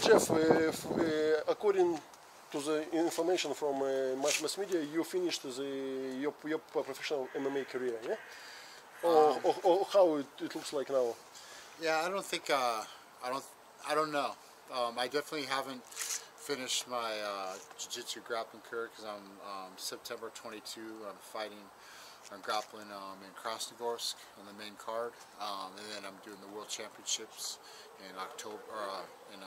Jeff, according to the information from mass media, you finished your professional MMA career, yeah? Or how it looks like now? Yeah, I don't think I don't know. I definitely haven't finished my jiu-jitsu grappling career because I'm September 22. I'm fighting. I'm grappling in Krasnogorsk on the main card, and then I'm doing the World Championships in October, in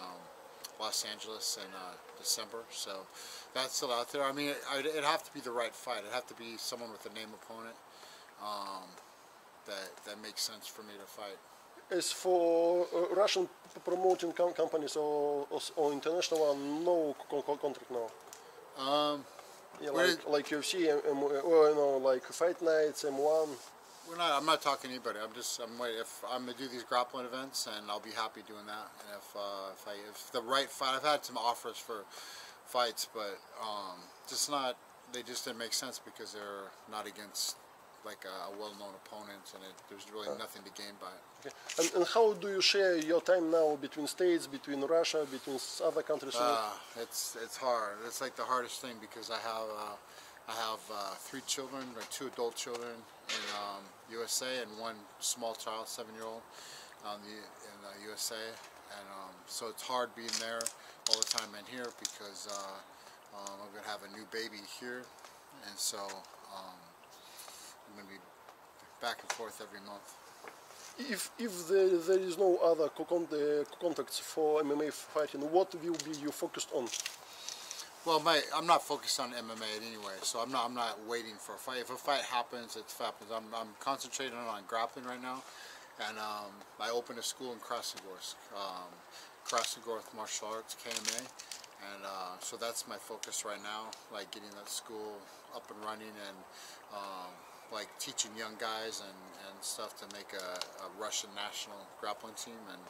Los Angeles in December. So that's still out there. I mean, it'd have to be the right fight. It'd have to be someone with a name opponent that makes sense for me to fight. As for Russian promoting companies or international one, no contract now. Yeah, like UFC, or like Fight Nights, M1. I'm not talking to anybody. If I'm gonna do these grappling events, and I'll be happy doing that. And if the right fight, I've had some offers for fights, but they just didn't make sense because they're not against like a well-known opponent, and there's really nothing to gain by it. Okay. And how do you share your time now between states, between Russia, between other countries? It's hard. It's like the hardest thing because I have 3 children, or 2 adult children in USA, and 1 small child, 7-year-old, in the USA, and so it's hard being there all the time and here because I'm gonna have a new baby here, and so. I'm going to be back and forth every month. If there is no other contacts for MMA fighting, what will be you focused on? Well, I'm not focused on MMA anyway, so I'm not waiting for a fight. If a fight happens, it happens. I'm concentrating on grappling right now, and I opened a school in Krasnogorsk, Krasnogorsk Martial Arts KMA, and so that's my focus right now, like getting that school up and running and. Like teaching young guys and stuff to make a Russian national grappling team and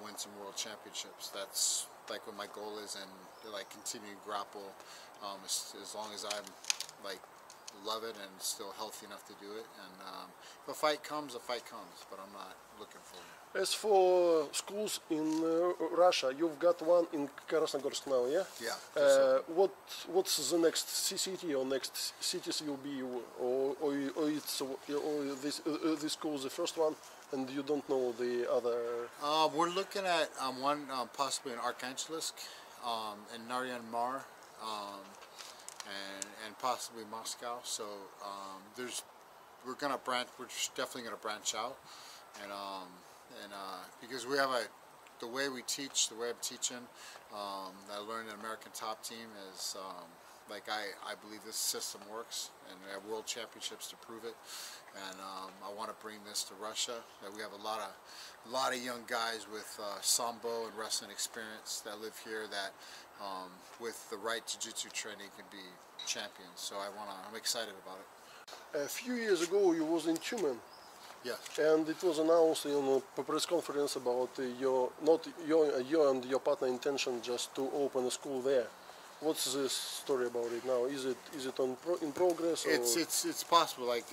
win some world championships. That's like what my goal is, and like continue to grapple as long as I'm like love it and still healthy enough to do it. And if a fight comes, but I'm not looking for it. As for schools in Russia, you've got one in Krasnogorsk now, yeah? Yeah. What's the next city or next cities will be, or this school is the first one, and you don't know the other? We're looking at one possibly in Arkhangelsk, in Naryan Mar, and possibly Moscow. So we're definitely gonna branch out, and because we have the way we teach, the way I'm teaching, I learned in American Top Team is like I believe this system works, and we have world championships to prove it, and I want to bring this to Russia. That we have a lot of young guys with sambo and wrestling experience that live here that with the right jiu-jitsu training can be champions. So I'm excited about it. A few years ago, you was in Tumen. Yeah. And it was announced in a press conference about your and your partner intention just to open a school there. What's the story about it now? Is it in progress? Or? It's possible. Like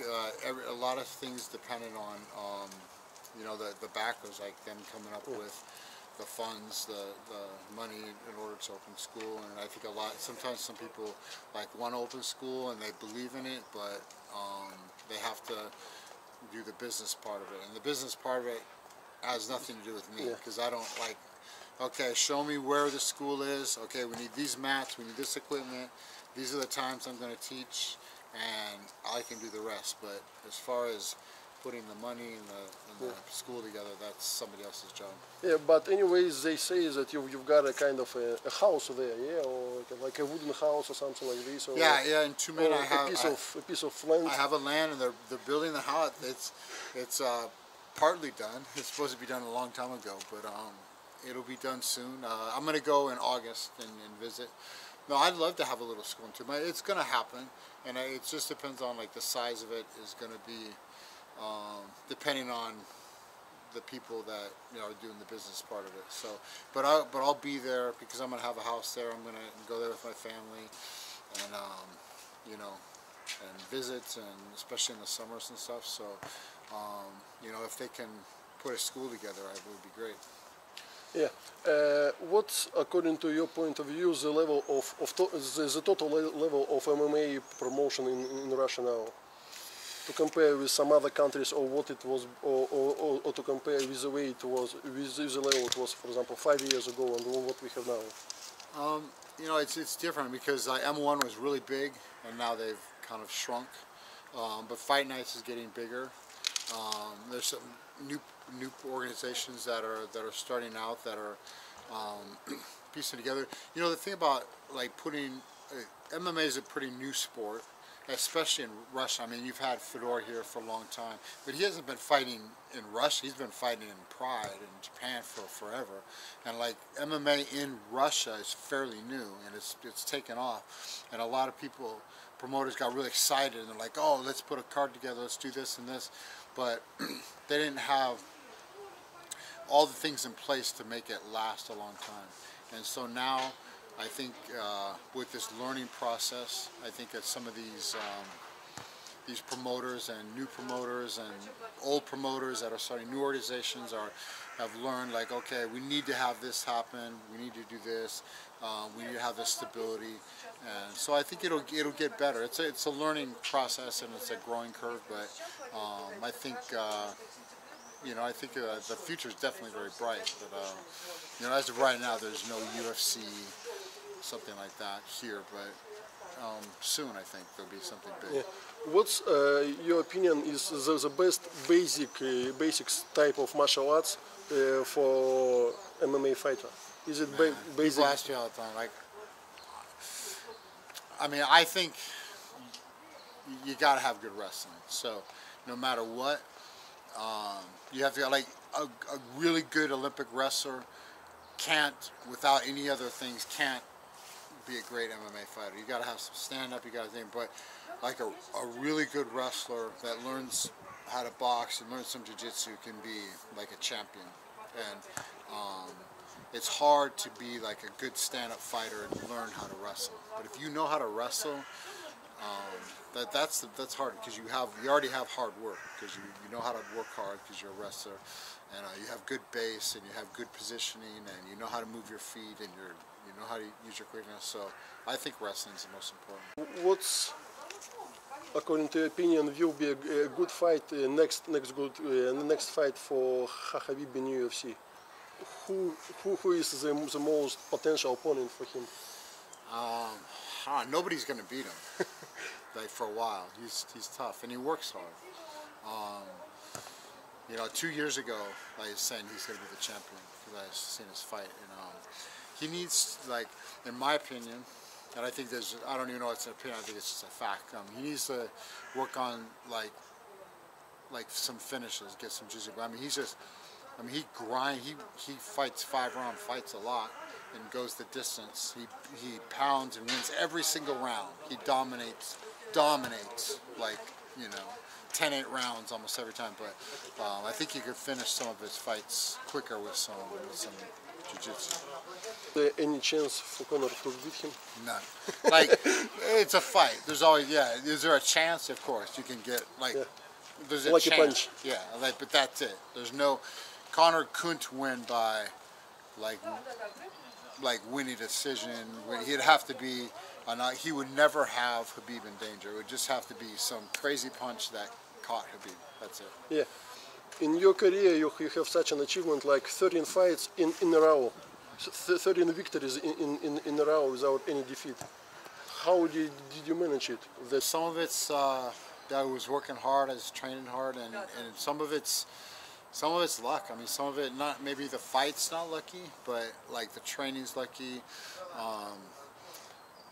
a lot of things dependent on the backers, like them coming up with the funds, the money in order to open school. And I think sometimes some people like want to open school and they believe in it, but they have to do the business part of it, and the business part of it has nothing to do with me because I don't like. Okay, show me where the school is. Okay, we need these mats, we need this equipment. These are the times I'm going to teach, and I can do the rest. But as far as putting the money and the school together, that's somebody else's job. Yeah, but anyways, they say that you've got a kind of a house there, yeah, or like a wooden house or something like this. Or yeah. In Tumen, I have a piece of land. I have a land, and they're building the house. It's partly done. It's supposed to be done a long time ago, but it'll be done soon. I'm gonna go in August and visit. No, I'd love to have a little school in Tumen. It's gonna happen, and it just depends on like the size of it is gonna be. Depending on the people that are doing the business part of it. So, but I'll be there because I'm gonna have a house there. I'm gonna go there with my family, and and visit, and especially in the summers and stuff. So, if they can put a school together, it would be great. Yeah. What's, according to your point of view, the level the total level of MMA promotion in Russia now? To compare with some other countries, or what it was, or to compare with the way it was, with the level it was, for example, 5 years ago, and what we have now. You know, it's different because M1 was really big, and now they've kind of shrunk. But Fight Nights is getting bigger. There's some new organizations that are starting out that are piecing together. You know, the thing about like putting MMA is a pretty new sport, especially in Russia. I mean, you've had Fedor here for a long time, but he hasn't been fighting in Russia. He's been fighting in Pride in Japan for forever. And like MMA in Russia is fairly new, and it's taken off. And a lot of people, promoters, got really excited, and they're like, "Oh, let's put a card together. Let's do this and this." But they didn't have all the things in place to make it last a long time. And so now, I think with this learning process, I think that some of these promoters and new promoters and old promoters that are starting new organizations have learned, like, okay, we need to have this happen. We need to do this. We need to have this stability. And so I think it'll get better. It's a learning process and it's a growing curve. But I think I think the future is definitely very bright. But as of right now, there's no UFC, something like that here. But soon, I think there'll be something big. Yeah. What's your opinion is the best basic type of martial arts for MMA fighter? Is it basic? People ask me all the time. Like, I mean, I think you gotta have good wrestling. So, no matter what, you have to like a really good Olympic wrestler can't, without any other things, can't be a great MMA fighter. You got to have some stand-up, you got to think, but like a really good wrestler that learns how to box and learns some jiu-jitsu can be like a champion. And it's hard to be like a good stand-up fighter and learn how to wrestle. But if you know how to wrestle, that's hard because you already have hard work because you know how to work hard because you're a wrestler, and you have good base and you have good positioning and you know how to move your feet and you know how to use your quickness. So I think wrestling is the most important. What's, according to your opinion, will be a good fight, next fight for Hhabibie in UFC? Who is the most potential opponent for him? Nobody's going to beat him. Like for a while, he's tough and he works hard. 2 years ago, I was saying he's going to be the champion because I seen his fight. And he needs, like, in my opinion, and I think I don't even know if it's an opinion. I think it's just a fact. He needs to work on like some finishes, get some jiu-jitsu. I mean, he grinds. He fights 5-round fights a lot and goes the distance. He pounds and wins every single round. He dominates like 10-8 rounds almost every time. But I think he could finish some of his fights quicker with some jiu-jitsu. Any chance for Conor to beat him? None. Like, it's a fight. There's always, is there a chance? Of course, you can get there's a Lucky chance. punch. Yeah, but that's it. There's no, Conor couldn't win by like winning decision. He'd have to be, he would never have Khabib in danger. It would just have to be some crazy punch that caught Khabib. That's it. Yeah. In your career, you have such an achievement like 13 fights in a row, 13 victories in a row without any defeat. How did you manage it? Some of it's that I was working hard, I was training hard, and some of it's luck. I mean, some of it not, maybe the fight's not lucky, but like the training's lucky.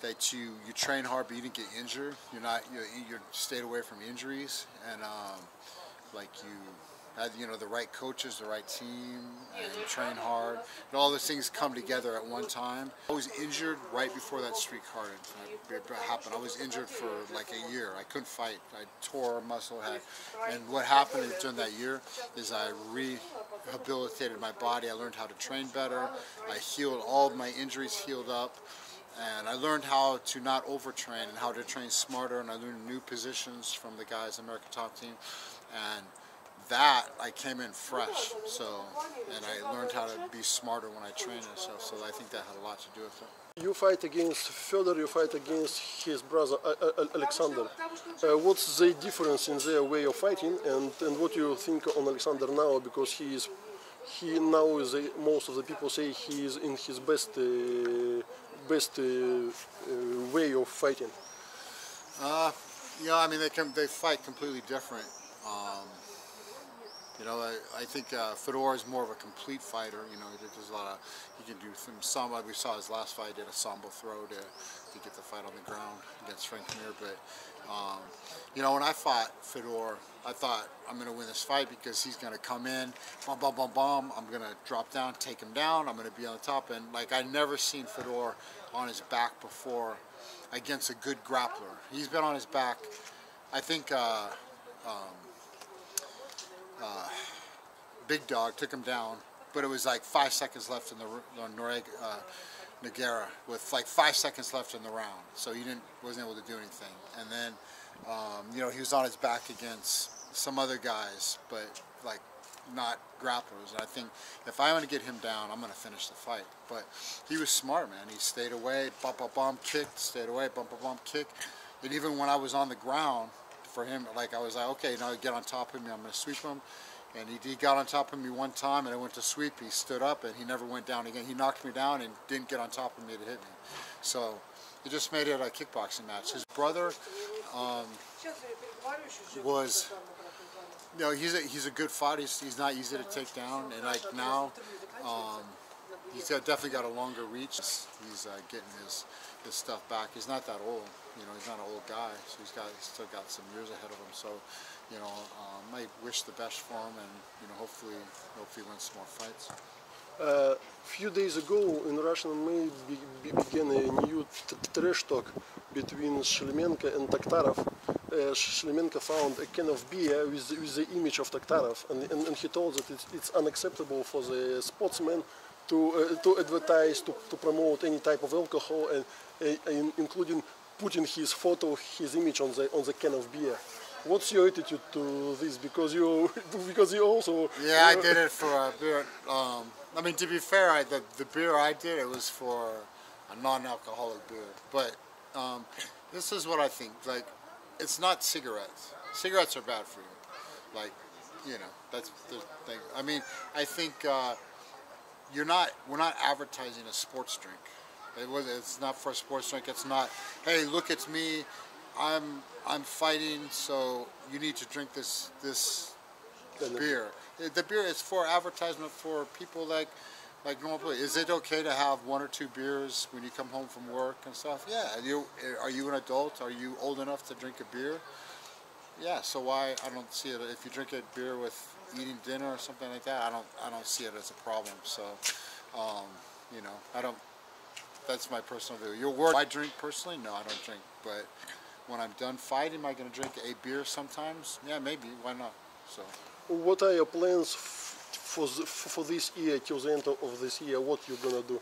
That you train hard, but you didn't get injured. You stayed away from injuries, and like you had the right coaches, the right team, and you train hard. And all those things come together at one time. I was injured right before that streak happened. I was injured for like a year. I couldn't fight. I tore a muscle head. And what happened during that year is I rehabilitated my body. I learned how to train better. I healed, all of my injuries healed up. And I learned how to not overtrain and how to train smarter, and I learned new positions from the guys, American Top Team. And that I came in fresh, so, and I learned how to be smarter when I trained myself, so I think that had a lot to do with it. You fight against Fedor, you fight against his brother Alexander. What's the difference in their way of fighting, and what you think on Alexander now? Because he now is most of the people say he is in his best way of fighting. Yeah, I mean they fight completely different. You know, I think Fedor is more of a complete fighter. You know, there's a lot of, he can do some samba. We saw his last fight, did a samba throw to get the fight on the ground against Frank Mir. But you know, when I fought Fedor, I thought I'm going to win this fight because he's going to come in, bum bum bum bum. I'm going to drop down, take him down. I'm going to be on the top. And like I never seen Fedor on his back before against a good grappler. He's been on his back. I think. Big Dog took him down, but it was like 5 seconds left in the Nogueira with like 5 seconds left in the round, so he wasn't able to do anything. And then you know, he was on his back against some other guys, but like not grapplers. And I think if I want to get him down, I'm going to finish the fight. But he was smart, man. He stayed away, bump bump bump, kicked, stayed away, bump bump bump, kick. And even when I was on the ground, for him, like I was like, okay, now get on top of me, I'm going to sweep him. And he got on top of me one time, and I went to sweep. He stood up, and he never went down again. He knocked me down and didn't get on top of me to hit me. So it just made it a kickboxing match. His brother was, you know, he's a good fighter. He's not easy to take down, and like now, he's definitely got a longer reach. He's getting his stuff back. He's not that old, you know. He's not an old guy, so he's still got some years ahead of him. So, you know, I wish the best for him, and you know, hopefully wins some more fights. A few days ago in Russian MMA began a new trash talk between Shlemenko and Takhtarov. Shlemenko found a can of beer with the image of Takhtarov, and he told that it's unacceptable for the sportsman to advertise, to promote any type of alcohol, and including putting his photo, his image on the can of beer. What's your attitude to this? Because you also. Yeah, I did it for a beer. I mean, to be fair, the beer I did, it was for a non-alcoholic beer. But this is what I think. Like, it's not cigarettes. Cigarettes are bad for you. Like, you know, that's the thing. I mean, I think we're not advertising a sports drink. It's not for a sports drink. It's not, hey, look, it's me. I'm fighting, so you need to drink this beer. The beer is for advertisement for people like normal people. Is it okay to have 1 or 2 beers when you come home from work and stuff? Yeah. Are you an adult? Are you old enough to drink a beer? Yeah. So why? I don't see it. If you drink a beer with eating dinner or something like that, I don't see it as a problem. So, you know, I don't. That's my personal view. Your word. I drink personally? No, I don't drink. But when I'm done fighting, am I going to drink a beer sometimes? Yeah, maybe. Why not? So. What are your plans for this year, till the end of this year? What you're going to do?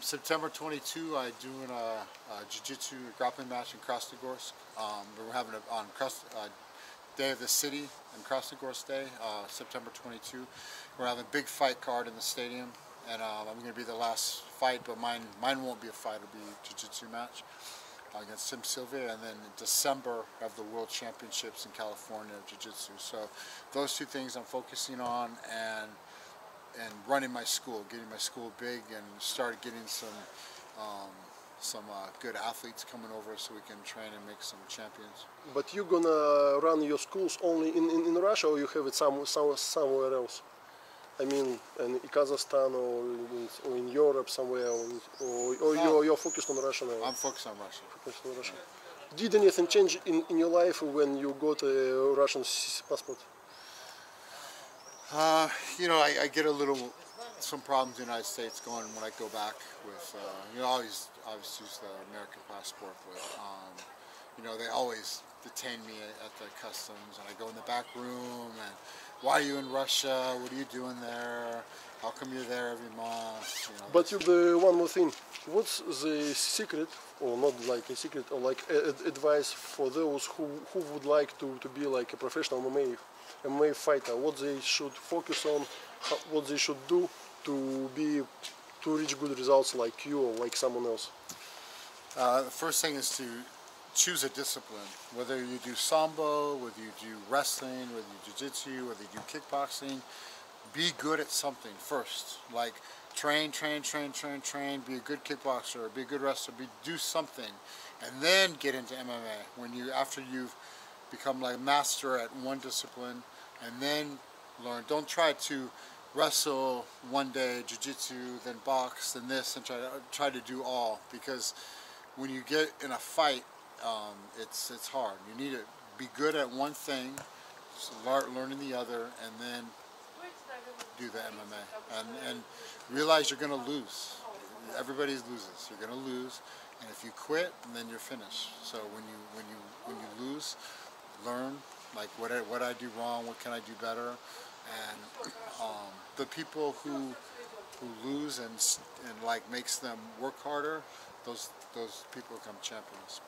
September 22, I'm doing a jiu-jitsu grappling match in Krasnogorsk. We're having it on Day of the City and Krasnogorsk Day, September 22. We're having a big fight card in the stadium, and I'm going to be the last fight, but mine won't be a fight. It'll be a jiu-jitsu match against Tim Sylvia, and then in December of the World Championships in California of Jiu-Jitsu. So those 2 things I'm focusing on, and running my school, getting my school big, and start getting some good athletes coming over so we can train and make some champions. But you're gonna run your schools only in Russia, or you have it somewhere else? I mean, in Kazakhstan or in Europe somewhere, or you're focused on Russia now? I'm focused on Russia. Focused on Russia. Did anything change in your life when you got a Russian passport? You know, I get some problems in the United States going when I go back with, you know, I always use the American passport, but, you know, they always detain me at the customs, and I go in the back room, and why are you in Russia? What are you doing there? How come you're there every month? You know, but one more thing, what's the secret, or not like a secret, or like advice for those who would like to be like a professional MMA MMA fighter, what they should focus on, what they should do to reach good results like you or like someone else? The first thing is to choose a discipline. Whether you do sambo, whether you do wrestling, whether you do jiu-jitsu, whether you do kickboxing, be good at something first. Like train, be a good kickboxer, be a good wrestler, do something, and then get into MMA. After you've become like master at one discipline, and then learn. Don't try to wrestle one day, jiu-jitsu, then box, then this, and try to do all, because when you get in a fight, it's hard. You need to be good at one thing, learning the other, and then do the MMA, and realize you're going to lose. Everybody loses. You're going to lose, and if you quit, then you're finished. So when you lose, learn like what I do wrong, what can I do better, and the people who lose and like makes them work harder, those people become champions.